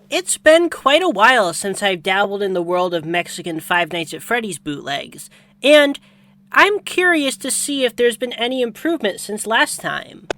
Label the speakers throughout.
Speaker 1: It's been quite a while since I've dabbled in the world of Mexican Five Nights at Freddy's bootlegs, and I'm curious to see if there's been any improvement since last time.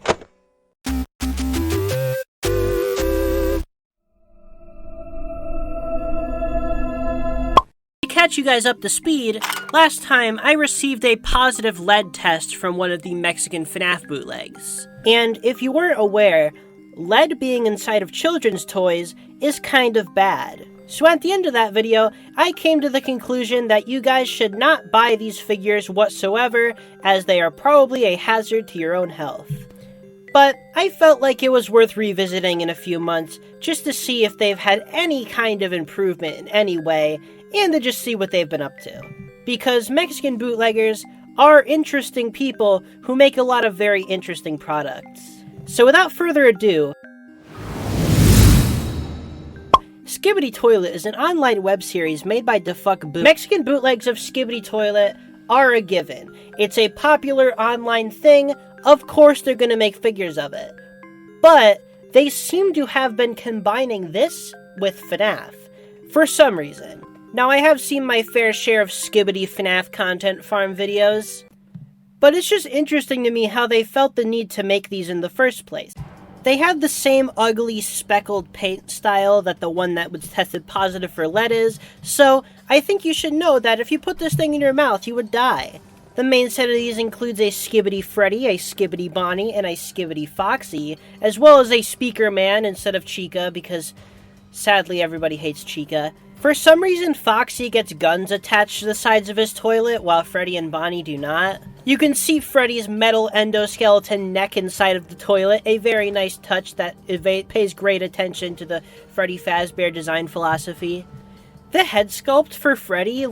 Speaker 1: To catch you guys up to speed, last time I received a positive lead test from one of the Mexican FNAF bootlegs. And if you weren't aware, lead being inside of children's toys is kind of bad. So at the end of that video, I came to the conclusion that you guys should not buy these figures whatsoever, as they are probably a hazard to your own health. But I felt like it was worth revisiting in a few months, just to see if they've had any kind of improvement in any way, and to just see what they've been up to. Because Mexican bootleggers are interesting people who make a lot of very interesting products. So without further ado, Skibidi Toilet is an online web series made by DeFuck Mexican bootlegs of Skibidi Toilet are a given. It's a popular online thing, of course they're gonna make figures of it. But they seem to have been combining this with FNAF, for some reason. Now I have seen my fair share of Skibidi FNAF content farm videos, but it's just interesting to me how they felt the need to make these in the first place. They have the same ugly speckled paint style that the one that was tested positive for lead is, so I think you should know that if you put this thing in your mouth, you would die. The main set of these includes a Skibidi Freddy, a Skibidi Bonnie, and a Skibidi Foxy, as well as a Speaker Man instead of Chica, because sadly everybody hates Chica. For some reason, Foxy gets guns attached to the sides of his toilet, while Freddy and Bonnie do not. You can see Freddy's metal endoskeleton neck inside of the toilet, a very nice touch that pays great attention to the Freddy Fazbear design philosophy. The head sculpt for Freddy,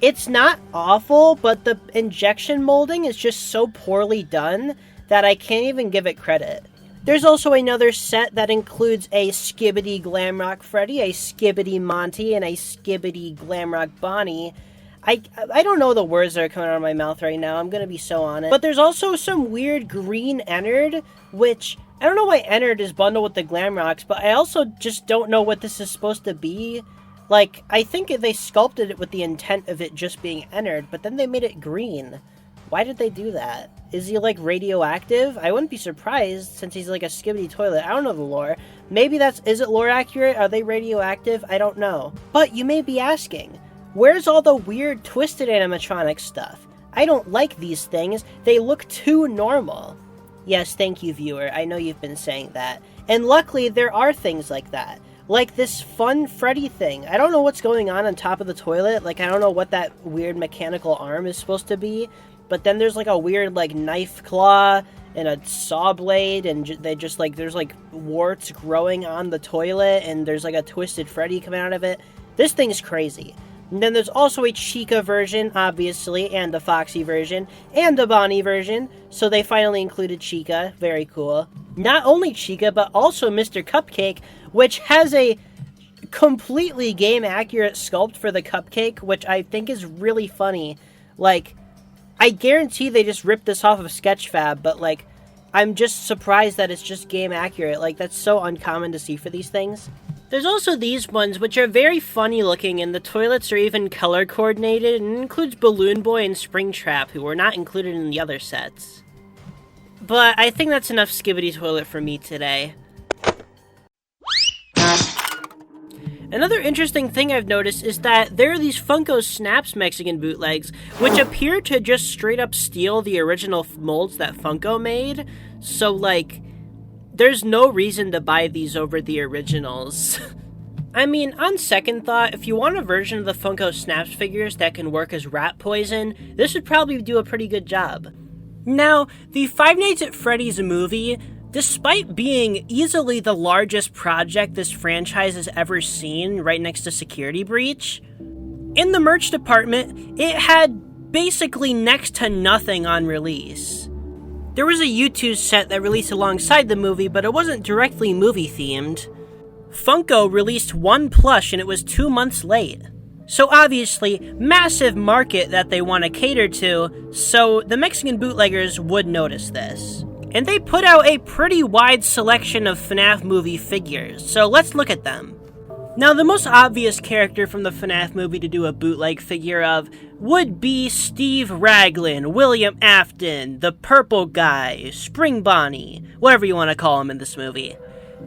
Speaker 1: it's not awful, but the injection molding is just so poorly done that I can't even give it credit. There's also another set that includes a Skibidi Glamrock Freddy, a Skibidi Monty, and a Skibidi Glamrock Bonnie. I don't know the words that are coming out of my mouth right now, I'm gonna be so honest. But there's also some weird green Ennard, which, I don't know why Ennard is bundled with the Glamrocks, but I also just don't know what this is supposed to be. I think they sculpted it with the intent of it just being Ennard, but then they made it green. Why did they do that? Is he, radioactive? I wouldn't be surprised, since he's, a Skibidi Toilet. I don't know the lore. Maybe is it lore accurate? Are they radioactive? I don't know. But you may be asking, where's all the weird twisted animatronic stuff? I don't like these things. They look too normal. Yes, thank you, viewer. I know you've been saying that. And luckily, there are things like that. Like this fun Freddy thing. I don't know what's going on top of the toilet. I don't know what that weird mechanical arm is supposed to be. But then there's a weird knife claw and a saw blade, and there's warts growing on the toilet, and there's a twisted Freddy coming out of it. This thing's crazy. And then there's also a Chica version, obviously, and a Foxy version, and a Bonnie version, so they finally included Chica. Very cool. Not only Chica, but also Mr. Cupcake, which has a completely game-accurate sculpt for the Cupcake, which I think is really funny. I guarantee they just ripped this off of Sketchfab, but, I'm just surprised that it's just game accurate. That's so uncommon to see for these things. There's also these ones, which are very funny looking, and the toilets are even color coordinated, and includes Balloon Boy and Springtrap, who were not included in the other sets. But I think that's enough Skibidi Toilet for me today. Another interesting thing I've noticed is that there are these Funko Snaps Mexican bootlegs, which appear to just straight up steal the original molds that Funko made, so, there's no reason to buy these over the originals. I mean, on second thought, if you want a version of the Funko Snaps figures that can work as rat poison, this would probably do a pretty good job. Now, the Five Nights at Freddy's movie, despite being easily the largest project this franchise has ever seen, right next to Security Breach, in the merch department, it had basically next to nothing on release. There was a U2 set that released alongside the movie, but it wasn't directly movie-themed. Funko released one plush and it was 2 months late. So obviously, massive market that they want to cater to, so the Mexican bootleggers would notice this. And they put out a pretty wide selection of FNAF movie figures, so let's look at them. Now, the most obvious character from the FNAF movie to do a bootleg figure of would be Steve Raglan, William Afton, the purple guy, Spring Bonnie, whatever you want to call him in this movie.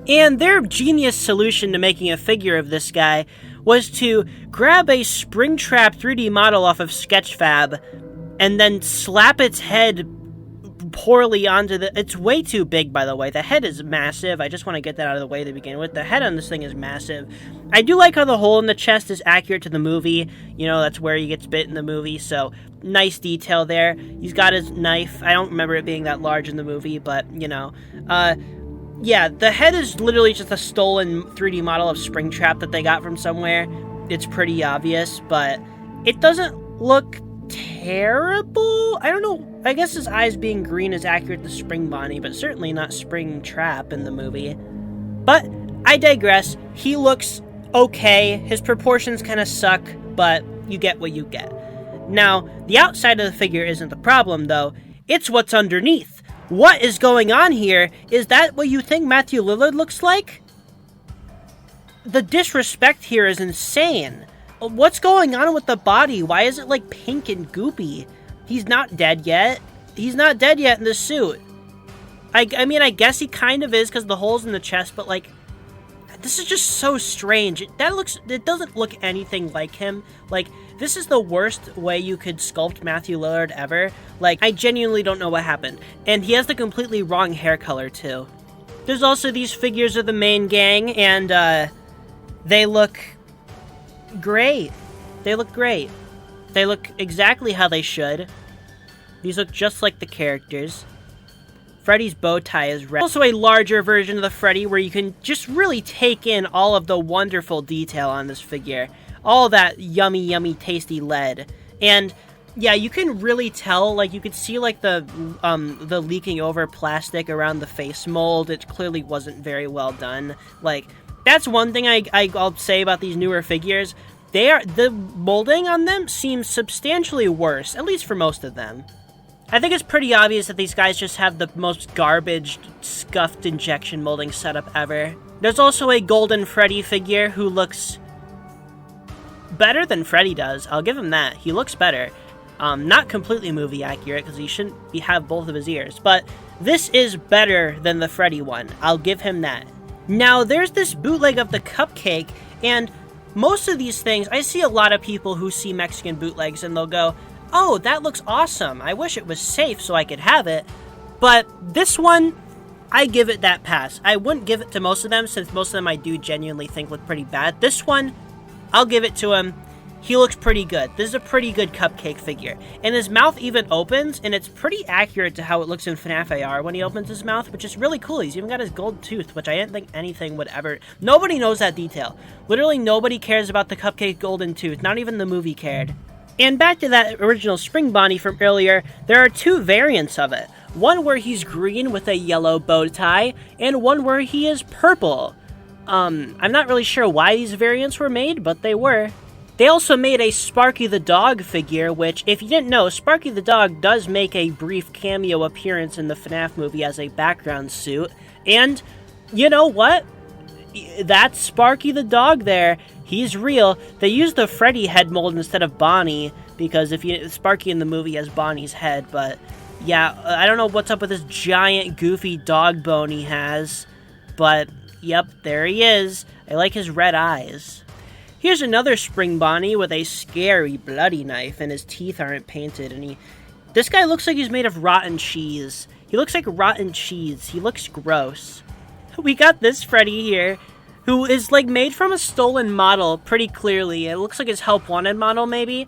Speaker 1: And their genius solution to making a figure of this guy was to grab a Springtrap 3D model off of Sketchfab and then slap its head poorly onto the... It's way too big, by the way. The head is massive. I just want to get that out of the way to begin with. The head on this thing is massive. I do like how the hole in the chest is accurate to the movie. You know, that's where he gets bit in the movie, so nice detail there. He's got his knife. I don't remember it being that large in the movie, but, you know. Yeah, the head is literally just a stolen 3D model of Springtrap that they got from somewhere. It's pretty obvious, but it doesn't look terrible. I don't know. I guess his eyes being green is accurate to Spring Bonnie, but certainly not Springtrap in the movie. But I digress. He looks okay. His proportions kind of suck, but you get what you get. Now, the outside of the figure isn't the problem, though. It's what's underneath. What is going on here? Is that what you think Matthew Lillard looks like? The disrespect here is insane. What's going on with the body? Why is it like pink and goopy? He's not dead yet. He's not dead yet in the suit. I mean, I guess he kind of is because the hole's in the chest, but like, this is just so strange. It doesn't look anything like him. Like, this is the worst way you could sculpt Matthew Lillard ever. Like, I genuinely don't know what happened. And he has the completely wrong hair color, too. There's also these figures of the main gang, and, they look great. They look great. They look exactly how they should. These look just like the characters. Freddy's bow tie is red. Also a larger version of the Freddy where you can just really take in all of the wonderful detail on this figure. All that yummy, yummy, tasty lead. And yeah, you can really tell, like, you could see, like, the leaking over plastic around the face mold. It clearly wasn't very well done. Like, that's one thing I'll say about these newer figures. The molding on them seems substantially worse, at least for most of them. I think it's pretty obvious that these guys just have the most garbage, scuffed injection molding setup ever. There's also a Golden Freddy figure who looks better than Freddy does. I'll give him that. He looks better. Not completely movie accurate, because he shouldn't have both of his ears, but this is better than the Freddy one. I'll give him that. Now, there's this bootleg of the cupcake, and most of these things, I see a lot of people who see Mexican bootlegs, and they'll go, oh, that looks awesome. I wish it was safe so I could have it. But this one, I give it that pass. I wouldn't give it to most of them, since most of them I do genuinely think look pretty bad. This one, I'll give it to him. He looks pretty good. This is a pretty good cupcake figure. And his mouth even opens, and it's pretty accurate to how it looks in FNAF AR when he opens his mouth, which is really cool. He's even got his gold tooth, which I didn't think anything would ever... Nobody knows that detail. Literally nobody cares about the cupcake golden tooth. Not even the movie cared. And back to that original Spring Bonnie from earlier, there are two variants of it. One where he's green with a yellow bow tie, and one where he is purple. I'm not really sure why these variants were made, but they were. They also made a Sparky the Dog figure, which, if you didn't know, Sparky the Dog does make a brief cameo appearance in the FNAF movie as a background suit. And, you know what? That's Sparky the Dog there. He's real. They used the Freddy head mold instead of Bonnie, because Sparky in the movie has Bonnie's head, but yeah, I don't know what's up with this giant goofy dog bone he has, but yep, there he is. I like his red eyes. Here's another Spring Bonnie with a scary bloody knife, and his teeth aren't painted, and this guy looks like he's made of rotten cheese. He looks like rotten cheese. He looks gross. We got this Freddy here, who is, like, made from a stolen model, pretty clearly. It looks like his Help Wanted model, maybe.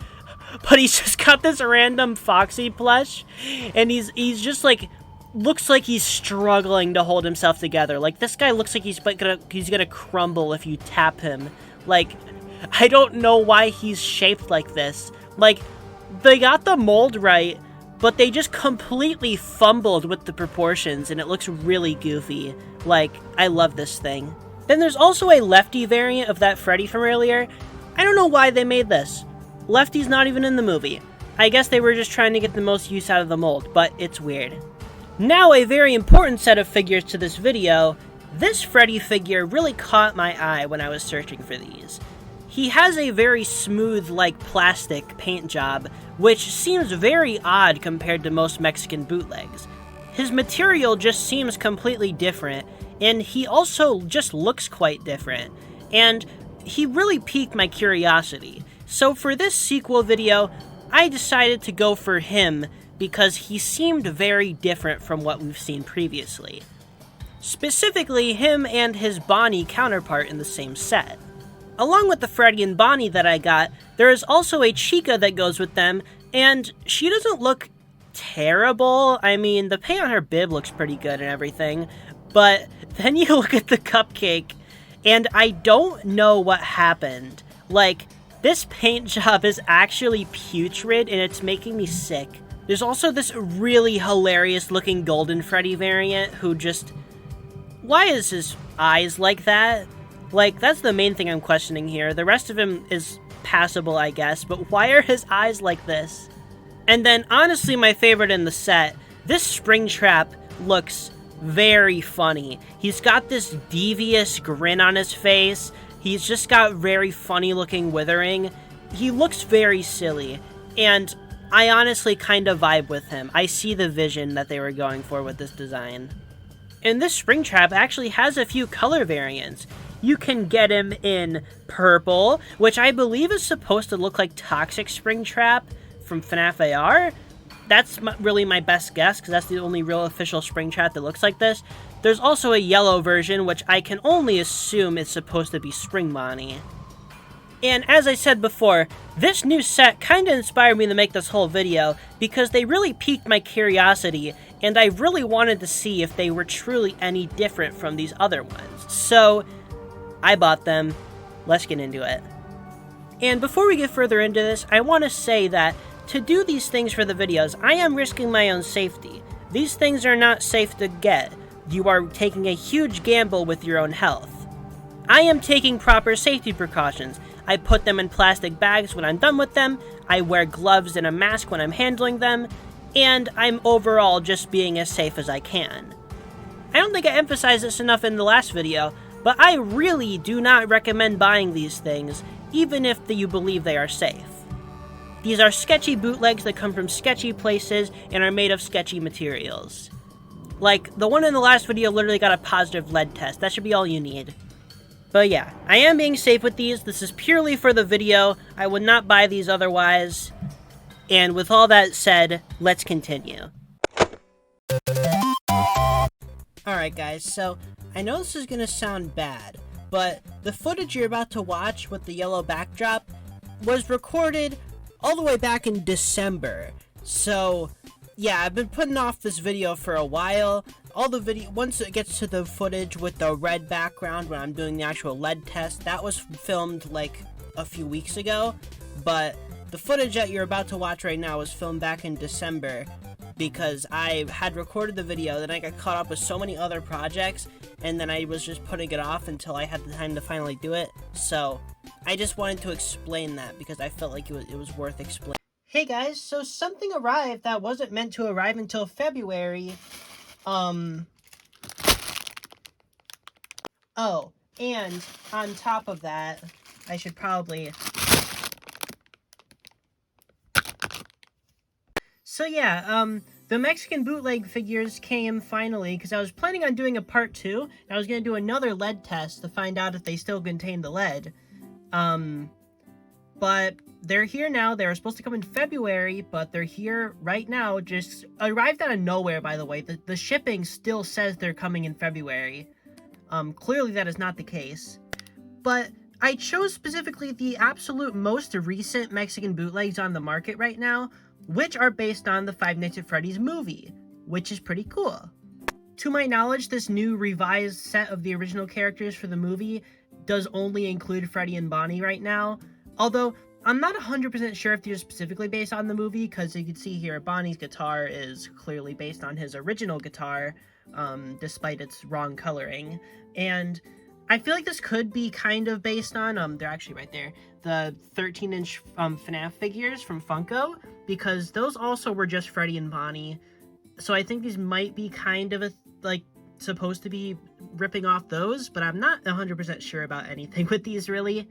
Speaker 1: But he's just got this random Foxy plush, and he's just, like, looks like he's struggling to hold himself together. Like, this guy looks like he's gonna crumble if you tap him. Like, I don't know why he's shaped like this. Like, they got the mold right, but they just completely fumbled with the proportions, and it looks really goofy. Like, I love this thing. Then there's also a Lefty variant of that Freddy from earlier. I don't know why they made this. Lefty's not even in the movie. I guess they were just trying to get the most use out of the mold, but it's weird. Now a very important set of figures to this video. This Freddy figure really caught my eye when I was searching for these. He has a very smooth, like plastic paint job, which seems very odd compared to most Mexican bootlegs. His material just seems completely different, and he also just looks quite different, and he really piqued my curiosity. So for this sequel video, I decided to go for him because he seemed very different from what we've seen previously. Specifically, him and his Bonnie counterpart in the same set. Along with the Freddy and Bonnie that I got, there is also a Chica that goes with them, and she doesn't look terrible. I mean, the paint on her bib looks pretty good and everything, but then you look at the cupcake, and I don't know what happened. Like, this paint job is actually putrid, and it's making me sick. There's also this really hilarious looking Golden Freddy variant who just... Why is his eyes like that? Like, that's the main thing I'm questioning here. The rest of him is passable, I guess, but why are his eyes like this? And then, honestly, my favorite in the set, this Springtrap looks very funny. He's got this devious grin on his face. He's just got very funny-looking withering. He looks very silly, and I honestly kind of vibe with him. I see the vision that they were going for with this design. And this Springtrap actually has a few color variants. You can get him in purple, which I believe is supposed to look like Toxic Springtrap from FNAF AR. That's really my best guess, because that's the only real official Springtrap that looks like this. There's also a yellow version, which I can only assume is supposed to be Spring Bonnie. And as I said before, this new set kind of inspired me to make this whole video, because they really piqued my curiosity, and I really wanted to see if they were truly any different from these other ones. So I bought them. Let's get into it. And before we get further into this, I want to say that to do these things for the videos, I am risking my own safety. These things are not safe to get. You are taking a huge gamble with your own health. I am taking proper safety precautions. I put them in plastic bags when I'm done with them, I wear gloves and a mask when I'm handling them, and I'm overall just being as safe as I can. I don't think I emphasized this enough in the last video, but I really do not recommend buying these things, even if you believe they are safe. These are sketchy bootlegs that come from sketchy places and are made of sketchy materials. Like, the one in the last video literally got a positive lead test. That should be all you need. But yeah, I am being safe with these. This is purely for the video. I would not buy these otherwise. And with all that said, let's continue. Alright guys, so I know this is gonna sound bad, but the footage you're about to watch with the yellow backdrop was recorded all the way back in December. So yeah, I've been putting off this video for a while. Once it gets to the footage with the red background when I'm doing the actual lead test, that was filmed like a few weeks ago, but the footage that you're about to watch right now was filmed back in December because I had recorded the video, then I got caught up with so many other projects, and then I was just putting it off until I had the time to finally do it. So I just wanted to explain that because I felt like it was worth explaining. Hey guys, so something arrived that wasn't meant to arrive until February. Oh, and on top of that, I should probably... So yeah, the Mexican Bootleg Figures came finally, because I was planning on doing a part 2, and I was going to do another lead test to find out if they still contain the lead. But they're here now. They were supposed to come in February, but they're here right now. Just arrived out of nowhere, by the way. The shipping still says they're coming in February. Clearly that is not the case. But I chose specifically the absolute most recent Mexican bootlegs on the market right now, which are based on the Five Nights at Freddy's movie, which is pretty cool. To my knowledge, this new revised set of the original characters for the movie does only include Freddy and Bonnie right now, although I'm not 100% sure if they're specifically based on the movie, because you can see here, Bonnie's guitar is clearly based on his original guitar, despite its wrong coloring, and I feel like this could be kind of based on, they're actually right there, the 13-inch FNAF figures from Funko, because those also were just Freddy and Bonnie, so I think these might be kind of supposed to be ripping off those, but I'm not 100% sure about anything with these, really.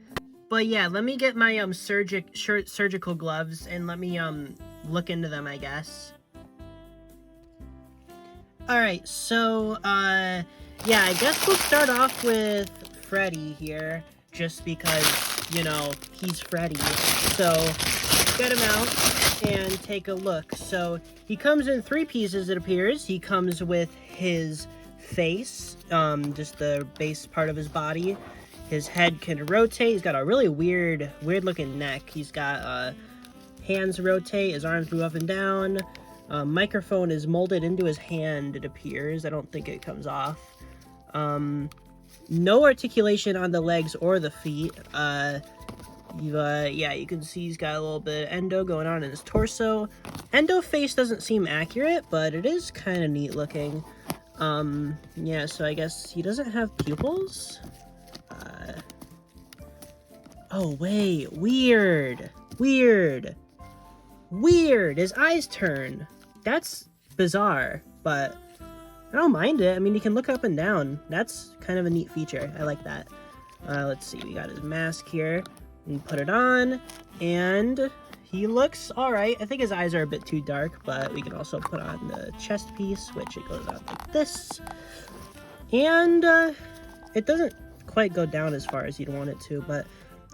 Speaker 1: But yeah, let me get my surgical gloves and let me look into them, I guess. Alright, so yeah, I guess we'll start off with Freddy here, just because, you know, he's Freddy. So get him out and take a look. So he comes in 3 pieces, it appears. He comes with his face, just the base part of his body. His head can rotate. He's got a really weird looking neck. He's got hands rotate. His arms move up and down. Microphone is molded into his hand, it appears. I don't think it comes off. No articulation on the legs or the feet. Yeah, you can see he's got a little bit of endo going on in his torso. Endo face doesn't seem accurate, but it is kind of neat looking. Yeah, so I guess he doesn't have pupils? Oh, wait. Weird. His eyes turn. That's bizarre, but I don't mind it. I mean, he can look up and down. That's kind of a neat feature. I like that. Let's see. We got his mask here. We put it on, and he looks alright. I think his eyes are a bit too dark, but we can also put on the chest piece, which it goes on like this. And it doesn't quite go down as far as you'd want it to, but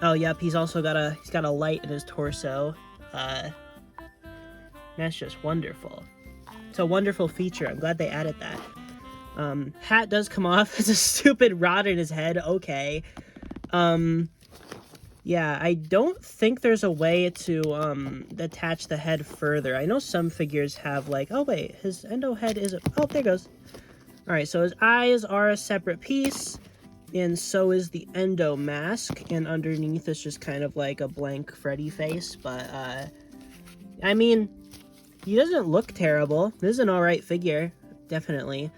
Speaker 1: oh yep, he's also got a light in his torso. That's just wonderful. It's a wonderful feature. I'm glad they added that. Hat does come off. It's a stupid rod in his head. Okay. Yeah, I don't think there's a way to attach the head further. I know some figures have like, oh wait, his endo head is oh, there it goes. Alright, so his eyes are a separate piece, and so is the endo mask, and underneath is just kind of like a blank Freddy face, but I mean, he doesn't look terrible. This is an alright figure, definitely.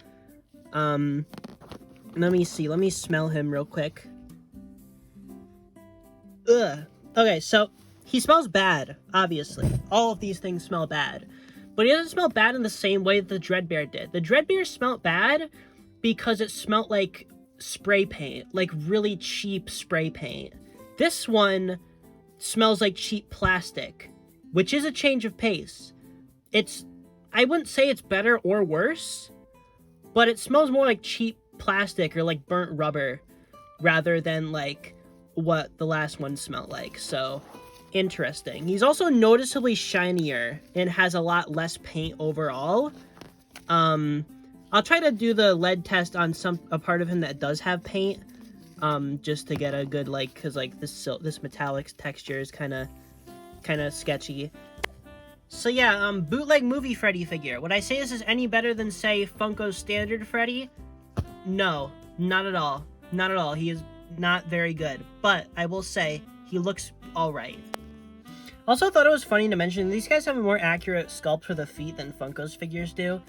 Speaker 1: Let me see, let me smell him real quick. Ugh. Okay, so he smells bad, obviously. All of these things smell bad. But he doesn't smell bad in the same way that the Dreadbear did. The Dreadbear smelled bad because it smelled like spray paint, like really cheap spray paint. This one smells like cheap plastic, which is a change of pace. I wouldn't say it's better or worse, but it smells more like cheap plastic or like burnt rubber rather than like what the last one smelled like. So interesting. He's also noticeably shinier and has a lot less paint overall. I'll try to do the lead test on a part of him that does have paint, just to get a good like, cause like this metallic texture is kind of sketchy. So yeah, bootleg movie Freddy figure. Would I say this is any better than say Funko's standard Freddy? No, not at all. Not at all. He is not very good, but I will say he looks alright. Also thought it was funny to mention these guys have a more accurate sculpt for the feet than Funko's figures do.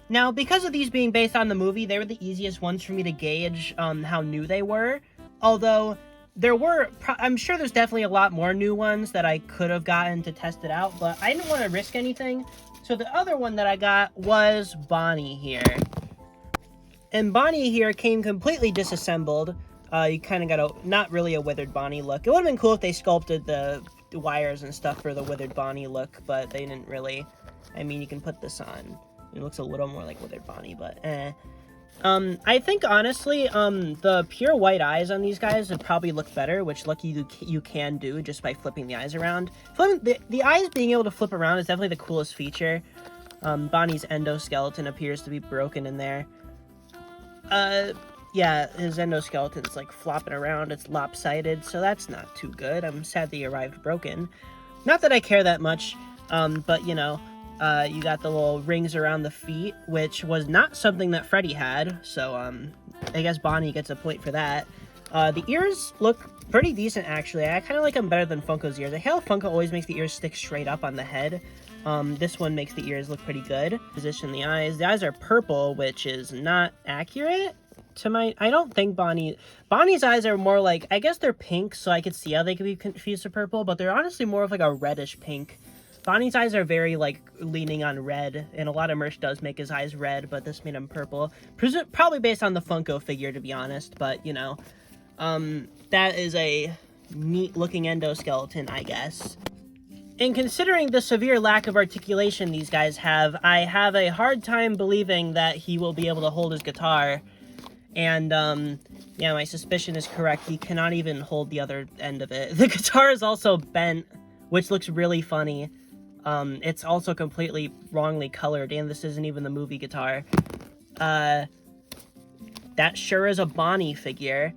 Speaker 1: Now, because of these being based on the movie, they were the easiest ones for me to gauge how new they were. Although there were, I'm sure there's definitely a lot more new ones that I could have gotten to test it out, but I didn't want to risk anything. So the other one that I got was Bonnie here. And Bonnie here came completely disassembled. You kind of got not really a withered Bonnie look. It would have been cool if they sculpted the wires and stuff for the withered Bonnie look, but they didn't really. I mean, you can put this on. It looks a little more like withered Bonnie, but eh. I think, honestly, the pure white eyes on these guys would probably look better, which lucky you can do just by flipping the eyes around. The eyes being able to flip around is definitely the coolest feature. Bonnie's endoskeleton appears to be broken in there. Yeah, his endoskeleton's like flopping around. It's lopsided, so that's not too good. I'm sad that he arrived broken. Not that I care that much, but you know, you got the little rings around the feet, which was not something that Freddy had, so I guess Bonnie gets a point for that. The ears look pretty decent, actually. I kind of like them better than Funko's ears. I hate how Funko always makes the ears stick straight up on the head. This one makes the ears look pretty good. Position the eyes. The eyes are purple, which is not accurate to my... I don't think Bonnie's eyes are more like... I guess they're pink, so I could see how they could be confused with purple, but they're honestly more of like a reddish pink. Bonnie's eyes are very, like, leaning on red, and a lot of merch does make his eyes red, but this made him purple. Probably based on the Funko figure, to be honest, but, you know. That is a neat-looking endoskeleton, I guess. And considering the severe lack of articulation these guys have, I have a hard time believing that he will be able to hold his guitar. And, yeah, my suspicion is correct. He cannot even hold the other end of it. The guitar is also bent, which looks really funny. It's also completely wrongly colored, and this isn't even the movie guitar. That sure is a Bonnie figure.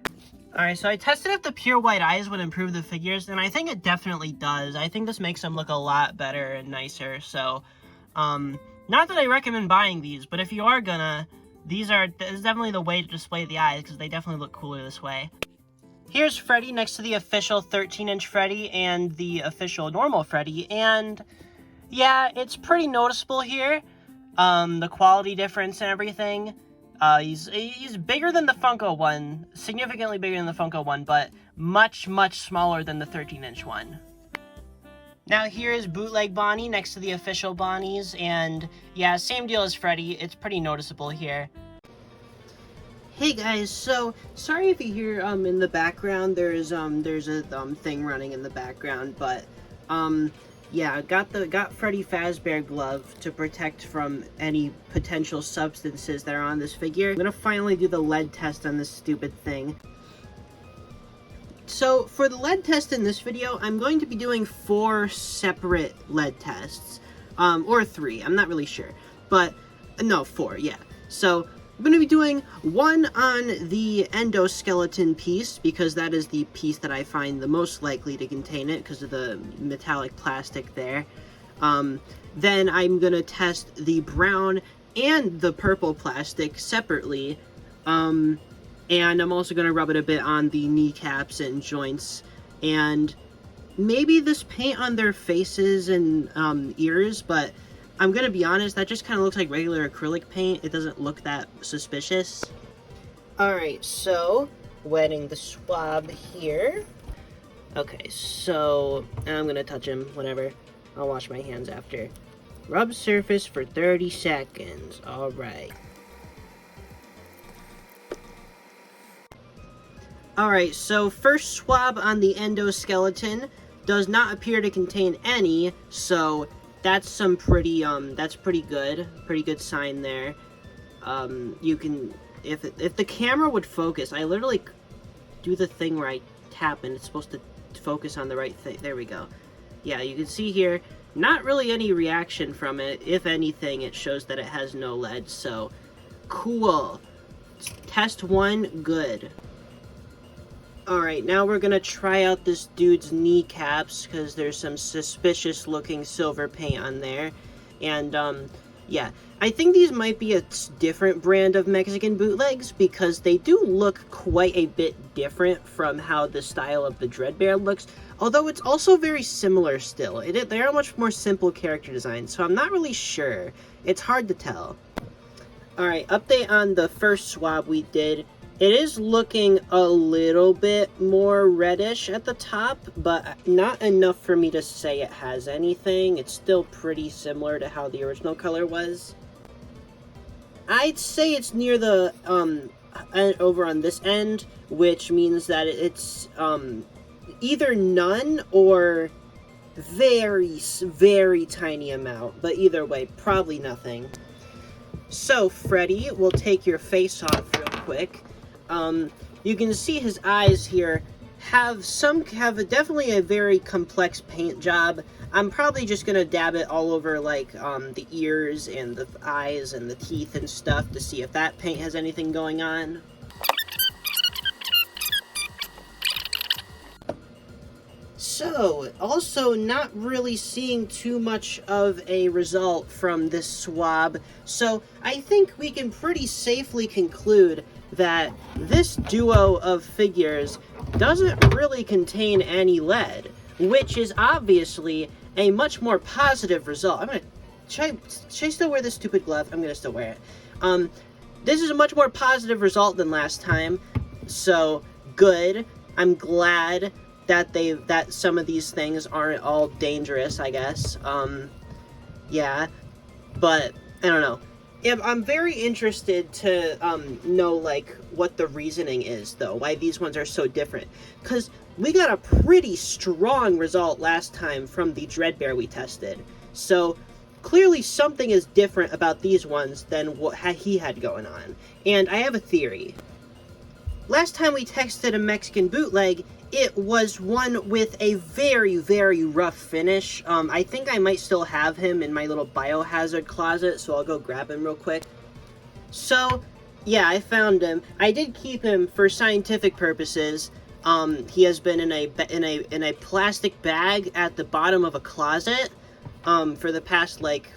Speaker 1: Alright, so I tested if the pure white eyes would improve the figures, and I think it definitely does. I think this makes them look a lot better and nicer, so, not that I recommend buying these, but if you are gonna, this is definitely the way to display the eyes, because they definitely look cooler this way. Here's Freddy next to the official 13-inch Freddy and the official normal Freddy, and yeah, it's pretty noticeable here, the quality difference and everything. He's bigger than the Funko one, significantly bigger than the Funko one, but much, much smaller than the 13-inch one. Now here is Bootleg Bonnie next to the official Bonnies, and yeah, same deal as Freddy, it's pretty noticeable here. Hey guys, so sorry if you hear in the background there's a thing running in the background, but yeah, got Freddy Fazbear glove to protect from any potential substances that are on this figure. I'm gonna finally do the lead test on this stupid thing. So for the lead test in this video, I'm going to be doing 4 separate lead tests, or 3. I'm not really sure, but no, 4. Yeah. So I'm going to be doing one on the endoskeleton piece, because that is the piece that I find the most likely to contain it, because of the metallic plastic there. Then I'm going to test the brown and the purple plastic separately, and I'm also going to rub it a bit on the kneecaps and joints, and maybe this paint on their faces and ears, but I'm gonna be honest, that just kind of looks like regular acrylic paint. It doesn't look that suspicious. Alright, so, wetting the swab here. Okay, so, I'm gonna touch him, whatever. I'll wash my hands after. Rub surface for 30 seconds. Alright. Alright, so first swab on the endoskeleton does not appear to contain any, so that's some pretty, that's pretty good sign there. You can, if the camera would focus, I literally do the thing where I tap and it's supposed to focus on the right thing. There we go. Yeah, you can see here, not really any reaction from it. If anything, it shows that it has no lead, so cool. Test 1, good. Alright, now we're gonna try out this dude's kneecaps, because there's some suspicious looking silver paint on there. And, yeah. I think these might be a different brand of Mexican bootlegs, because they do look quite a bit different from how the style of the Dreadbear looks. Although it's also very similar still. They are much more simple character designs, so I'm not really sure. It's hard to tell. Alright, update on the first swab we did. It is looking a little bit more reddish at the top, but not enough for me to say it has anything. It's still pretty similar to how the original color was. I'd say it's near the, over on this end, which means that it's, either none or very, very tiny amount. But either way, probably nothing. So, Freddy, we'll take your face off real quick. You can see his eyes here have definitely a very complex paint job. I'm probably just gonna dab it all over, like, the ears and the eyes and the teeth and stuff to see if that paint has anything going on. So, also not really seeing too much of a result from this swab, so I think we can pretty safely conclude that this duo of figures doesn't really contain any lead, which is obviously a much more positive result. Should I still wear this stupid glove? I'm gonna still wear it. This is a much more positive result than last time, so good. I'm glad that some of these things aren't all dangerous, I guess. Yeah, but I don't know. I'm very interested to know, like, what the reasoning is, though, why these ones are so different. Because we got a pretty strong result last time from the Dreadbear we tested. So, clearly something is different about these ones than what he had going on. And I have a theory. Last time we tested a Mexican bootleg, it was one with a very, very rough finish. I think I might still have him in my little biohazard closet, so I'll go grab him real quick. So, yeah, I found him. I did keep him for scientific purposes. He has been in a plastic bag at the bottom of a closet, for the past, like,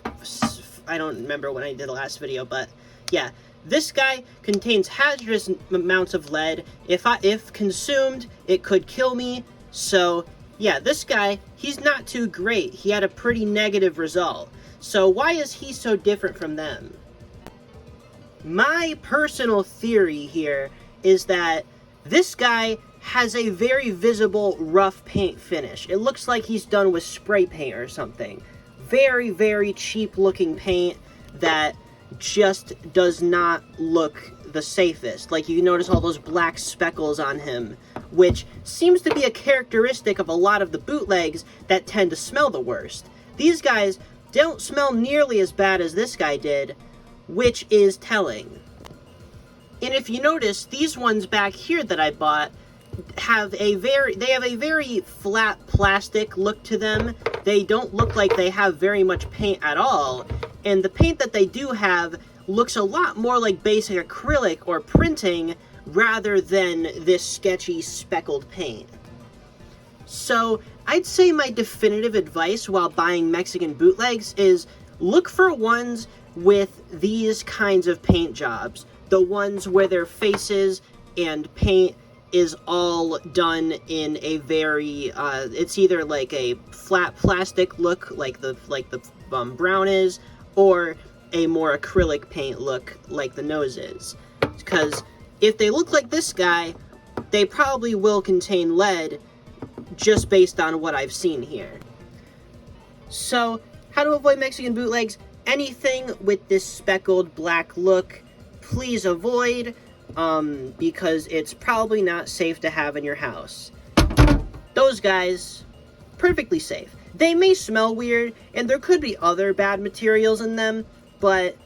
Speaker 1: I don't remember when I did the last video, but yeah. This guy contains hazardous amounts of lead. If consumed, it could kill me. So, yeah, this guy, he's not too great. He had a pretty negative result. So why is he so different from them? My personal theory here is that this guy has a very visible rough paint finish. It looks like he's done with spray paint or something. Very, very cheap looking paint that just does not look the safest. Like, you notice all those black speckles on him, which seems to be a characteristic of a lot of the bootlegs that tend to smell the worst. These guys don't smell nearly as bad as this guy did, which is telling. And if you notice, these ones back here that I bought have a very flat plastic look to them. They don't look like they have very much paint at all. And the paint that they do have looks a lot more like basic acrylic or printing rather than this sketchy speckled paint. So I'd say my definitive advice while buying Mexican bootlegs is look for ones with these kinds of paint jobs. The ones where their faces and paint is all done in a very, it's either like a flat plastic look like the brown is, or a more acrylic paint look like the nose is. Because if they look like this guy, they probably will contain lead, just based on what I've seen here. So, how to avoid Mexican bootlegs? Anything with this speckled black look, please avoid, because it's probably not safe to have in your house. Those guys, perfectly safe. They may smell weird, and there could be other bad materials in them, but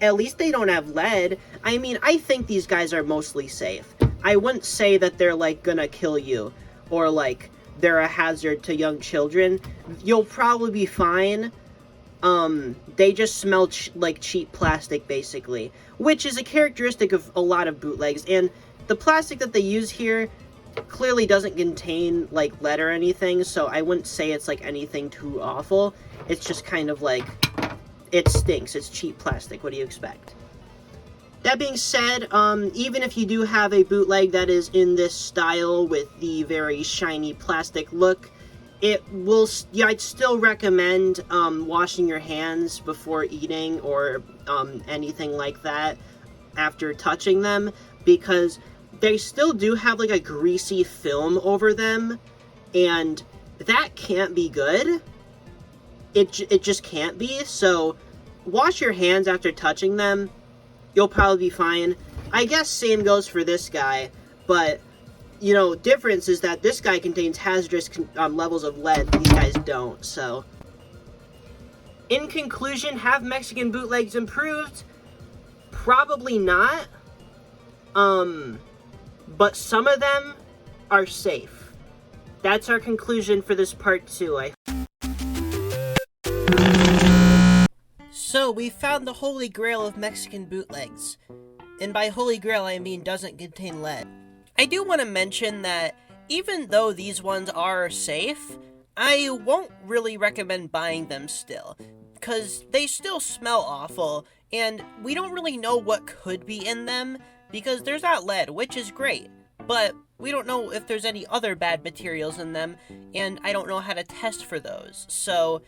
Speaker 1: at least they don't have lead. I mean, I think these guys are mostly safe. I wouldn't say that they're, like, gonna kill you, or, like, they're a hazard to young children. You'll probably be fine. They just smell like cheap plastic, basically, which is a characteristic of a lot of bootlegs, and the plastic that they use here clearly doesn't contain, like, lead or anything, so I wouldn't say it's, like, anything too awful. It's just kind of, like, it stinks. It's cheap plastic. What do you expect? That being said, even if you do have a bootleg that is in this style with the very shiny plastic look, I'd still recommend washing your hands before eating or anything like that after touching them, because they still do have, like, a greasy film over them, and that can't be good. It just can't be, so wash your hands after touching them. You'll probably be fine. I guess same goes for this guy, but, you know, difference is that this guy contains hazardous levels of lead. These guys don't, so. In conclusion, have Mexican bootlegs improved? Probably not. But some of them are safe. That's our conclusion for this part 2. So, we found the holy grail of Mexican bootlegs. And by holy grail, I mean doesn't contain lead. I do want to mention that even though these ones are safe, I won't really recommend buying them still, because they still smell awful, and we don't really know what could be in them, because there's not lead, which is great, but we don't know if there's any other bad materials in them, and I don't know how to test for those, so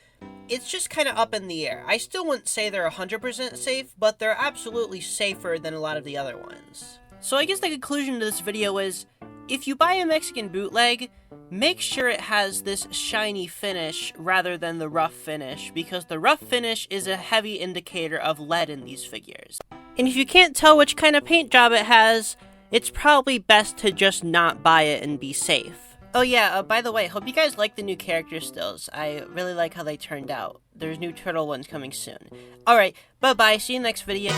Speaker 1: it's just kind of up in the air. I still wouldn't say they're 100% safe, but they're absolutely safer than a lot of the other ones. So I guess the conclusion to this video is, if you buy a Mexican bootleg, make sure it has this shiny finish rather than the rough finish, because the rough finish is a heavy indicator of lead in these figures. And if you can't tell which kind of paint job it has, it's probably best to just not buy it and be safe. Oh yeah, by the way, hope you guys like the new character stills. I really like how they turned out. There's new turtle ones coming soon. Alright, bye-bye, see you next video.